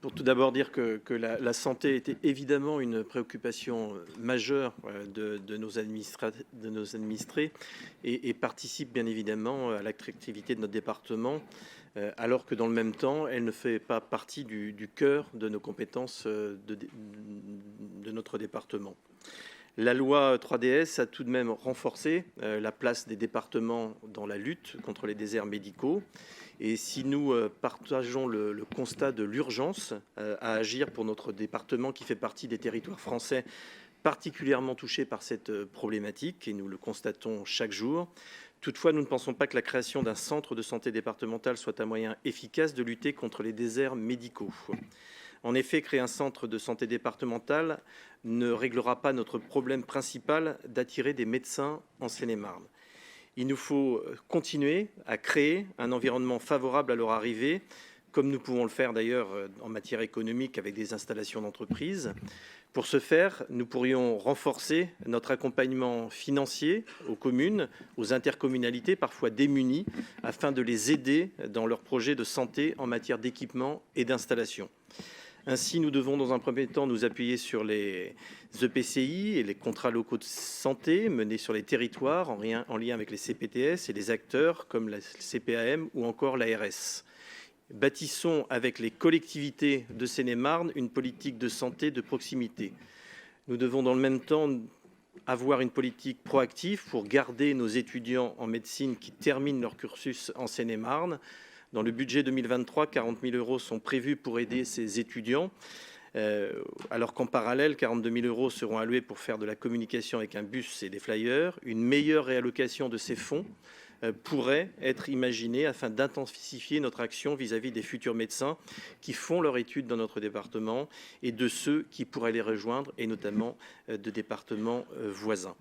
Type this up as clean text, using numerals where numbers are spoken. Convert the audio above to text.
Pour tout d'abord dire que la santé était évidemment une préoccupation majeure de nos administrés et participe bien évidemment à l'attractivité de notre département, alors que dans le même temps, elle ne fait pas partie du cœur de nos compétences de notre département. La loi 3DS a tout de même renforcé la place des départements dans la lutte contre les déserts médicaux. Et si nous partageons le constat de l'urgence à agir pour notre département qui fait partie des territoires français particulièrement touchés par cette problématique, et nous le constatons chaque jour, toutefois nous ne pensons pas que la création d'un centre de santé départemental soit un moyen efficace de lutter contre les déserts médicaux. En effet, créer un centre de santé départemental ne réglera pas notre problème principal d'attirer des médecins en Seine-et-Marne. Il nous faut continuer à créer un environnement favorable à leur arrivée, comme nous pouvons le faire d'ailleurs en matière économique avec des installations d'entreprise. Pour ce faire, nous pourrions renforcer notre accompagnement financier aux communes, aux intercommunalités parfois démunies, afin de les aider dans leurs projets de santé en matière d'équipement et d'installation. Ainsi, nous devons dans un premier temps nous appuyer sur les EPCI et les contrats locaux de santé menés sur les territoires en lien avec les CPTS et les acteurs comme la CPAM ou encore l'ARS. Bâtissons avec les collectivités de Seine-et-Marne une politique de santé de proximité. Nous devons dans le même temps avoir une politique proactive pour garder nos étudiants en médecine qui terminent leur cursus en Seine-et-Marne. Dans le budget 2023, 40 000 € sont prévus pour aider ces étudiants, alors qu'en parallèle, 42 000 € seront alloués pour faire de la communication avec un bus et des flyers. Une meilleure réallocation de ces fonds pourrait être imaginée afin d'intensifier notre action vis-à-vis des futurs médecins qui font leur étude dans notre département et de ceux qui pourraient les rejoindre, et notamment de départements voisins.